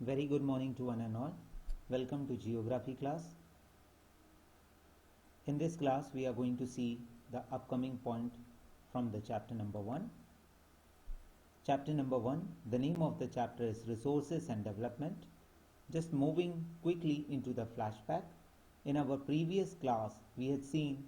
Very good morning to one and all. Welcome to Geography class. In this class, we are going to see the upcoming point from the chapter number 1. Chapter number 1, the name of the chapter is Resources and Development. Just moving quickly into the flashback. In our previous class, we had seen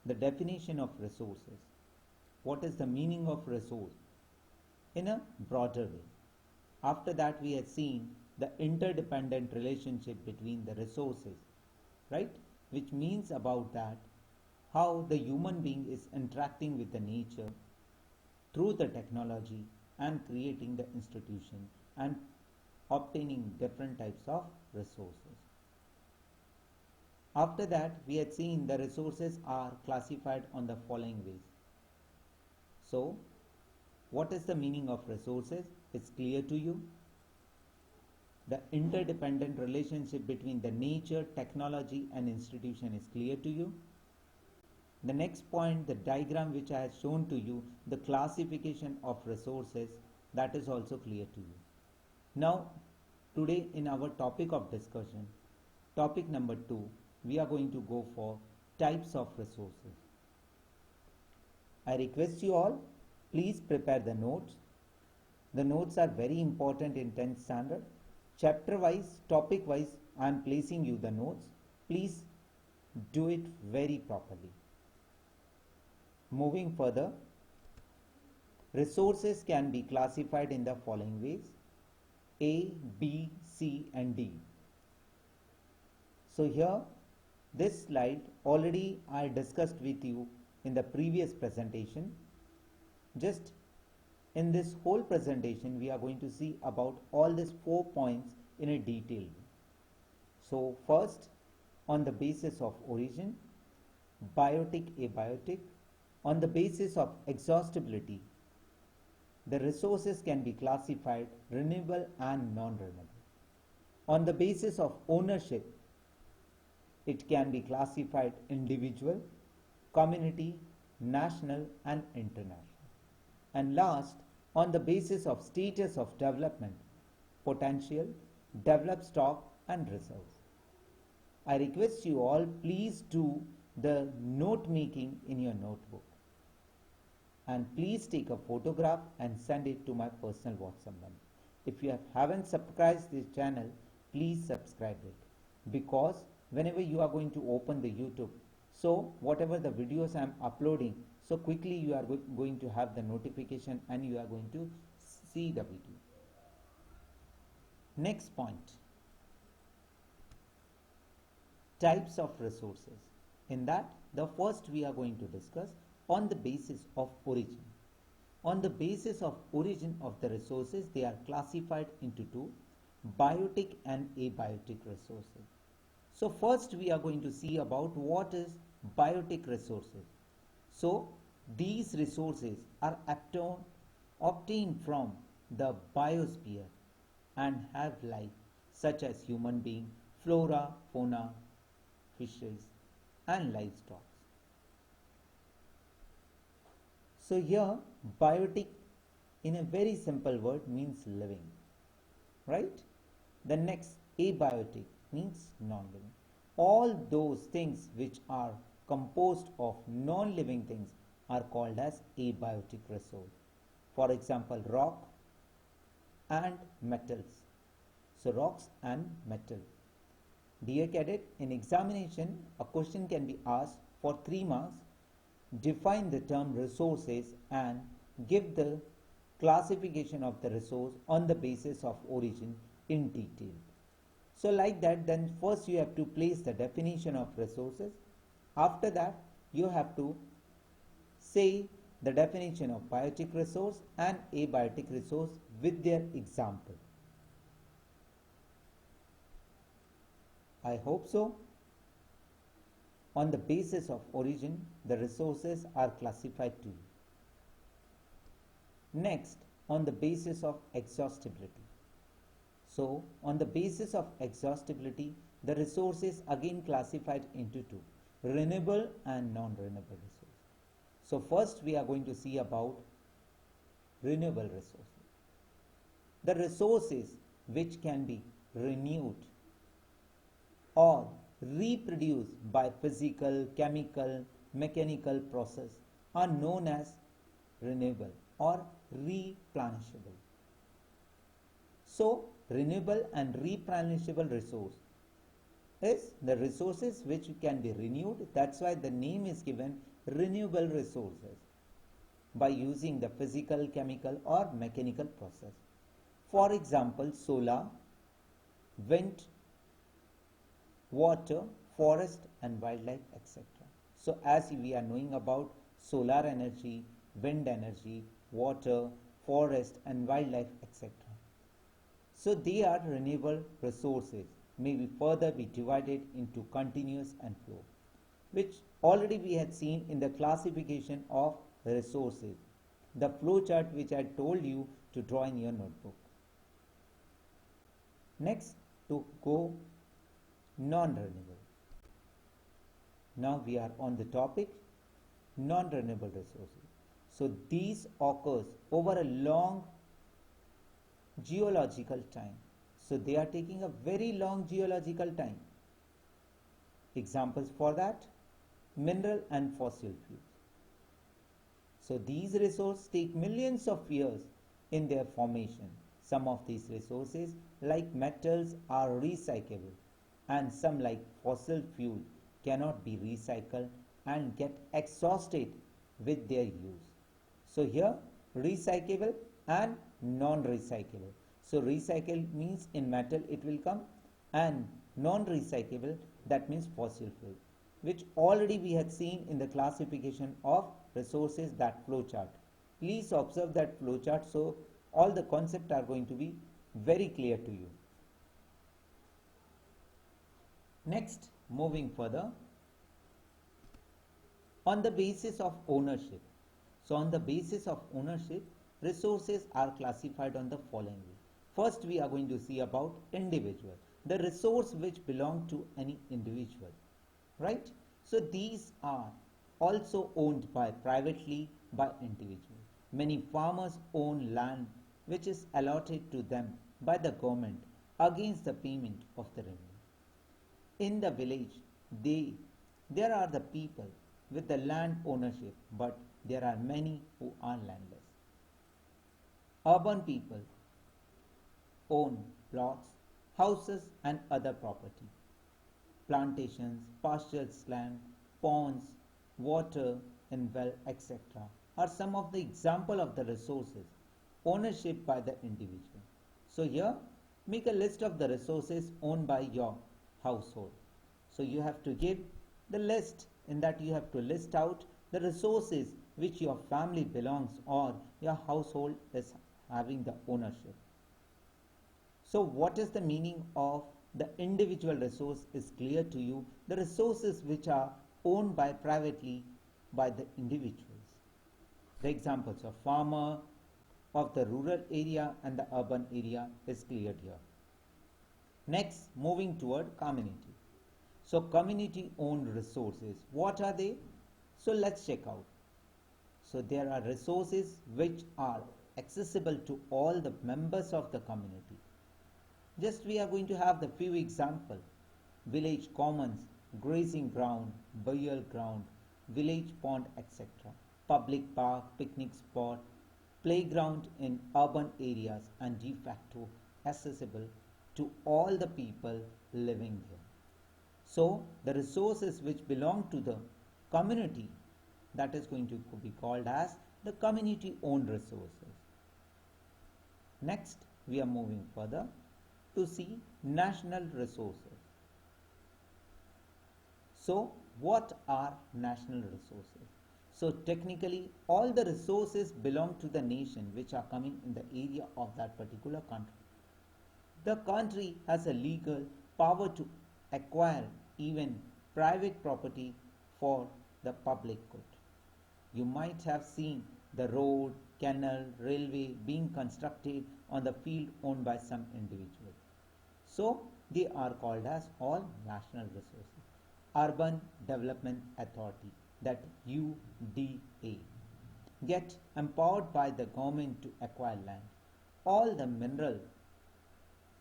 the definition of resources. What is the meaning of resource? In a broader way. After that, we had seen the interdependent relationship between the resources, right? Which means about that how the human being is interacting with the nature through the technology and creating the institution and obtaining different types of resources. After that, we had seen the resources are classified on the following ways. So, what is the meaning of resources? It's clear to you. The interdependent relationship between the nature, technology and institution is clear to you. The next point, the diagram which I have shown to you, the classification of resources, that is also clear to you. Now, today in our topic of discussion, topic number 2, we are going to go for types of resources. I request you all, please prepare the notes. The notes are very important in 10th standard. Chapter wise, topic wise, I am placing you the notes. Please do it very properly. Moving further, resources can be classified in the following ways: A, B, C and D. So here, this slide already I discussed with you in the previous presentation. Just in this whole presentation, we are going to see about all these 4 points in a detail. So first, on the basis of origin, biotic, abiotic, on the basis of exhaustibility, the resources can be classified renewable and non-renewable. On the basis of ownership, it can be classified individual, community, national and international. And last, on the basis of status of development, potential, developed stock and reserves. I request you all, please do the note making in your notebook. And please take a photograph and send it to my personal WhatsApp number. If you haven't subscribed this channel, please subscribe it. Because whenever you are going to open the YouTube, so whatever the videos I am uploading, so quickly you are going to have the notification and you are going to see the video. Next point, types of resources. In that, the first we are going to discuss on the basis of origin. On the basis of origin of the resources, they are classified into two, biotic and abiotic resources. So first we are going to see about what is biotic resources. So these resources are obtained from the biosphere and have life, such as human being, flora, fauna, fishes and livestock. So here biotic in a very simple word means living, right? The next, abiotic means non-living. All those things which are composed of non-living things are called as abiotic resource. For example, rock and metals. So rocks and metal. Dear cadet, in examination, a question can be asked for 3 marks. Define the term resources and give the classification of the resource on the basis of origin in detail. So like that, then first you have to place the definition of resources. After that, you have to say the definition of biotic resource and abiotic resource with their example. I hope so. On the basis of origin, the resources are classified to you. Next, on the basis of exhaustibility. So, on the basis of exhaustibility, the resources again classified into two, renewable and non-renewable resources. So, first we are going to see about renewable resources. The resources which can be renewed or reproduced by physical, chemical, mechanical process are known as renewable or replenishable. So, renewable and replenishable resource is the resources which can be renewed. That's why the name is given renewable resources by using the physical, chemical or mechanical process. For example, solar, wind, water, forest and wildlife, etc. So as we are knowing about solar energy, wind energy, water, forest and wildlife, etc. So they are renewable resources, may be further be divided into continuous and flow, which already we had seen in the classification of resources, the flow chart which I told you to draw in your notebook. Next, to go non-renewable. Now we are on the topic non-renewable resources. So these occurs over a long geological time. So they are taking a very long geological time. Examples for that, mineral and fossil fuels. So these resources take millions of years in their formation. Some of these resources like metals are recyclable and some like fossil fuel cannot be recycled and get exhausted with their use. So here recyclable and non-recyclable. So recycle means in metal it will come and non-recyclable that means fossil fuel, which already we had seen in the classification of resources, that flow chart. Please observe that flow chart so all the concepts are going to be very clear to you. Next, moving further, on the basis of ownership. So on the basis of ownership, resources are classified on the following way. First, we are going to see about individual, the resource which belong to any individual, right? So these are also owned by privately by individuals. Many farmers own land which is allotted to them by the government against the payment of the revenue. In the village, there are the people with the land ownership, but there are many who are landless. Urban people own plots, houses and other property. Plantations, pastures land, ponds, water and well, etc. are some of the example of the resources ownership by the individual. So here make a list of the resources owned by your household. So you have to give the list, in that you have to list out the resources which your family belongs or your household is having the ownership. So what is the meaning of the individual resource is clear to you. The resources which are owned by privately by the individuals. The examples of farmer, of the rural area and the urban area is cleared here. Next, moving toward community. So community owned resources, what are they? So let's check out. So there are resources which are accessible to all the members of the community. Just we are going to have the few examples. Village commons, grazing ground, burial ground, village pond, etc. Public park, picnic spot, playground in urban areas and de facto accessible to all the people living there. So the resources which belong to the community, that is going to be called as the community owned resources. Next, we are moving further to see national resources. So what are national resources? So technically all the resources belong to the nation which are coming in the area of that particular country. The country has a legal power to acquire even private property for the public good. You might have seen the road, canal, railway being constructed on the field owned by some individual. So they are called as all national resources. Urban Development Authority, that UDA, get empowered by the government to acquire land. All the mineral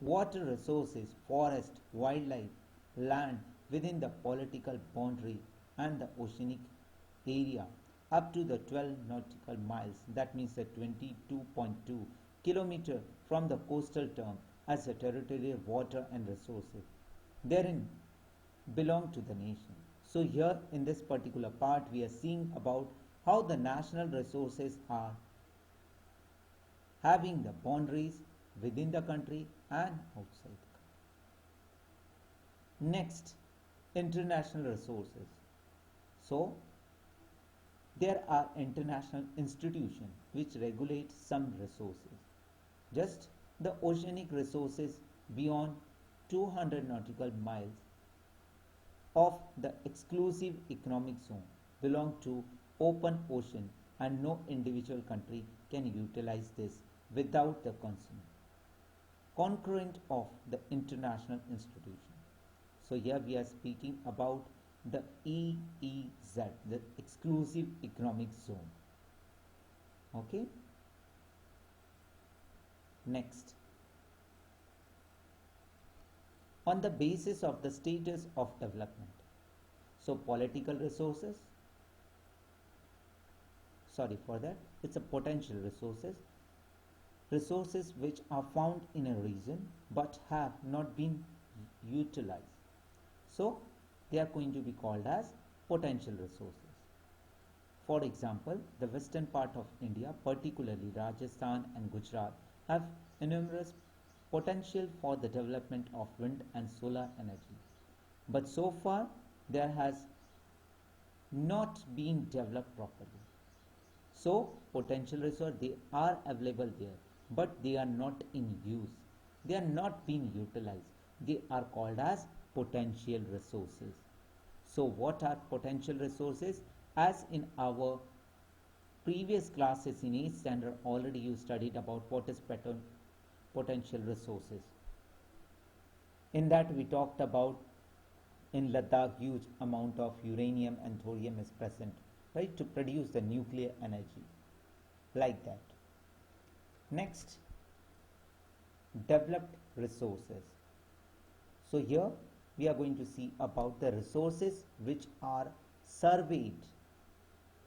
water resources, forest, wildlife, land within the political boundary and the oceanic area up to the 12 nautical miles, that means the 22.2 kilometer from the coastal term as a territorial water and resources therein belong to the nation. So here in this particular part we are seeing about how the national resources are having the boundaries within the country and outside the country. Next, international resources. So there are international institutions which regulate some resources. Just the oceanic resources beyond 200 nautical miles of the exclusive economic zone belong to open ocean, and no individual country can utilize this without the consent concurrent of the international institution. So here we are speaking about the EEZ, the exclusive economic zone. Okay. Next, on the basis of the status of development. So political resources, sorry for that, it's a potential resources, resources which are found in a region but have not been utilized. So they are going to be called as potential resources. For example, the western part of India, particularly Rajasthan and Gujarat, have enormous potential for the development of wind and solar energy. But so far, there has not been developed properly. So, potential resources, they are available there, but they are not in use. They are not being utilized. They are called as potential resources. So, what are potential resources? As in our previous classes in 8th standard, already you studied about what is potential resources. In that we talked about in Ladakh huge amount of uranium and thorium is present, right, to produce the nuclear energy, like that. Next, developed resources. So here we are going to see about the resources which are surveyed,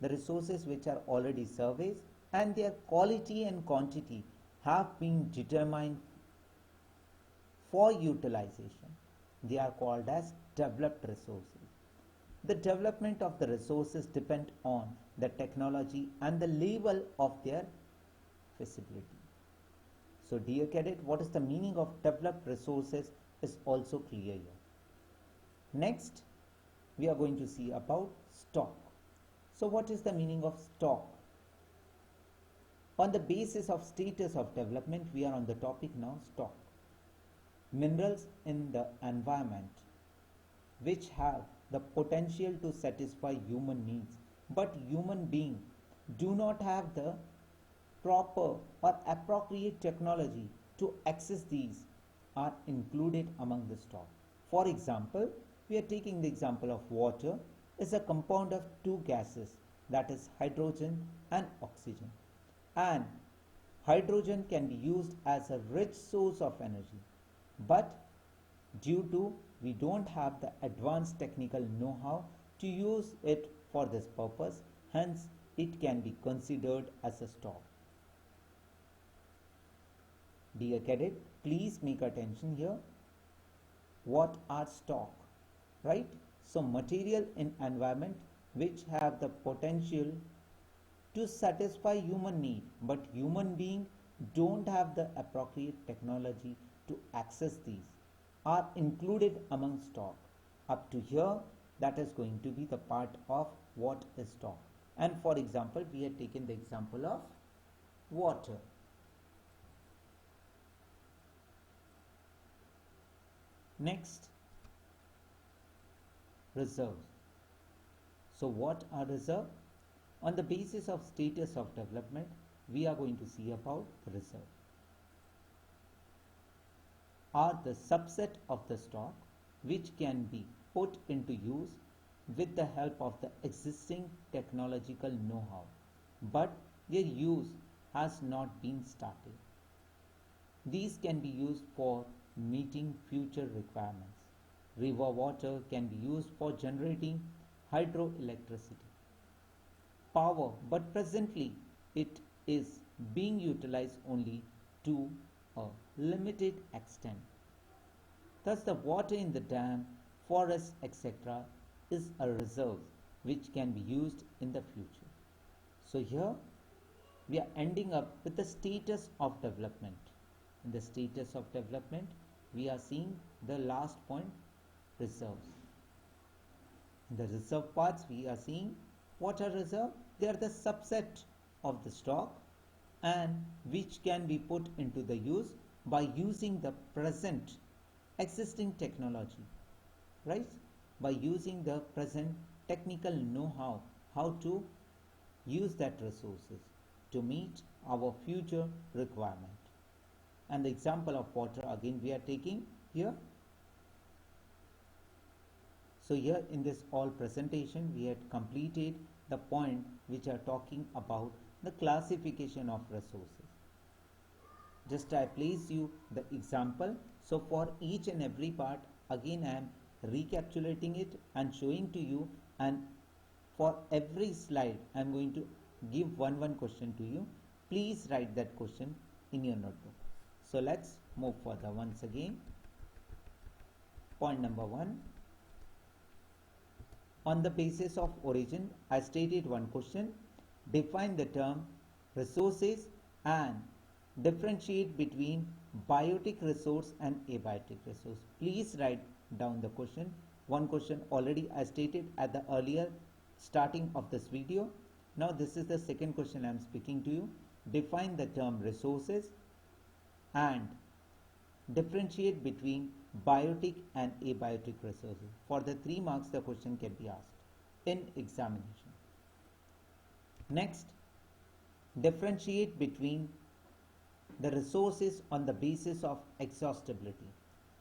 the resources which are already surveyed and their quality and quantity have been determined for utilization. They are called as developed resources. The development of the resources depend on the technology and the level of their feasibility. So dear cadet, what is the meaning of developed resources is also clear here. Next, we are going to see about stock. So what is the meaning of stock? On the basis of status of development, we are on the topic now, stock. Minerals in the environment which have the potential to satisfy human needs, but human beings do not have the proper or appropriate technology to access these are included among the stock. For example, we are taking the example of water is a compound of two gases, that is hydrogen and oxygen, and hydrogen can be used as a rich source of energy, but due to we don't have the advanced technical know-how to use it for this purpose, hence it can be considered as a stock. Dear cadet, please make attention here. What are stock? Right? So material in environment which have the potential to satisfy human need, but human being don't have the appropriate technology to access these are included among stock. Up to here, that is going to be the part of what is stock. And for example, we have taken the example of water. Next, reserves. So what are reserves? On the basis of status of development, we are going to see about the reserve. Are the subset of the stock which can be put into use with the help of the existing technological know-how, but their use has not been started. These can be used for meeting future requirements. River water can be used for generating hydroelectricity power, but presently it is being utilized only to a limited extent. Thus, the water in the dam, forests, etc., is a reserve which can be used in the future. So, here we are ending up with the status of development. In the status of development, we are seeing the last point, reserves. In the reserve parts, we are seeing what are reserve? They are the subset of the stock and which can be put into the use by using the present existing technology, right? By using the present technical know-how, how to use that resources to meet our future requirement. And the example of water again we are taking here. So here in this all presentation we had completed the point which are talking about the classification of resources. Just I place you the example. So for each and every part again I am recapitulating it and showing to you, and for every slide I am going to give one question to you. Please write that question in your notebook. So let's move further once again. Point number 1. On the basis of origin, I stated one question. Define the term resources and differentiate between biotic resource and abiotic resource. Please write down the question. One question already I stated at the earlier starting of this video. Now this is the second question I am speaking to you. Define the term resources and differentiate between biotic and abiotic resources. For the 3 marks the question can be asked in examination. Next, differentiate between the resources on the basis of exhaustibility.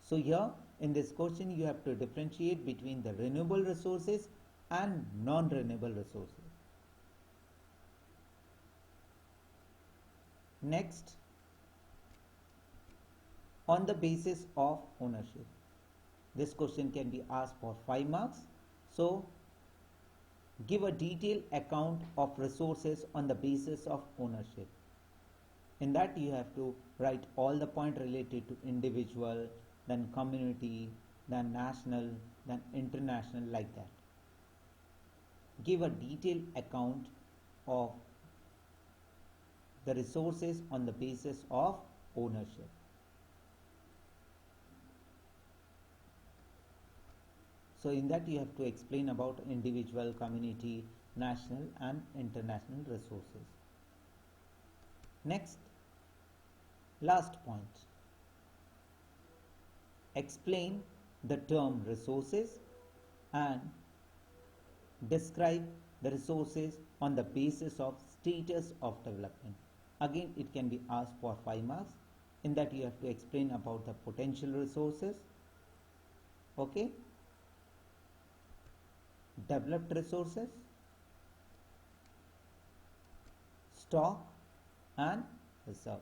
So here in this question you have to differentiate between the renewable resources and non-renewable resources. Next, on the basis of ownership. This question can be asked for 5 marks. So, give a detailed account of resources on the basis of ownership. In that you have to write all the points related to individual, then community, then national, then international, like that. Give a detailed account of the resources on the basis of ownership. So in that you have to explain about individual, community, national and international resources. Next, last point. Explain the term resources and describe the resources on the basis of status of development. Again, it can be asked for 5 marks. In that you have to explain about the potential resources, okay, developed resources, stock and reserves.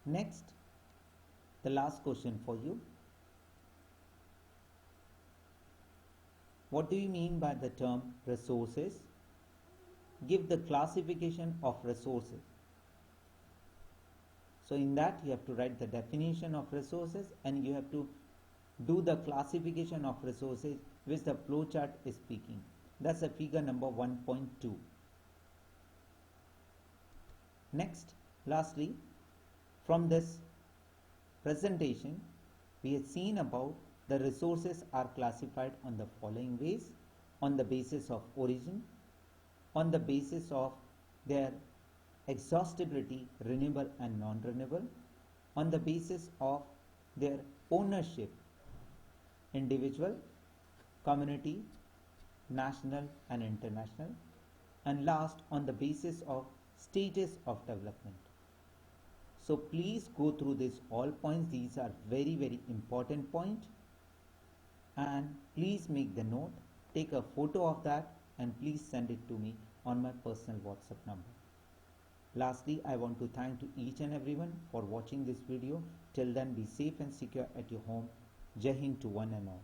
Next, the last question for you. What do you mean by the term resources? Give the classification of resources. So in that you have to write the definition of resources and you have to do the classification of resources which the flowchart is speaking. That's a figure number 1.2. Next, lastly, from this presentation, we have seen about the resources are classified on the following ways: on the basis of origin, on the basis of their exhaustibility, renewable and non-renewable, on the basis of their ownership, individual, community, national and international, and last on the basis of status of development. So please go through this all points. These are very important points, and please make the note, take a photo of that and please send it to me on my personal WhatsApp number. Lastly, I want to thank to each and everyone for watching this video. Till then, be safe and secure at your home. Jai Hind to one and all.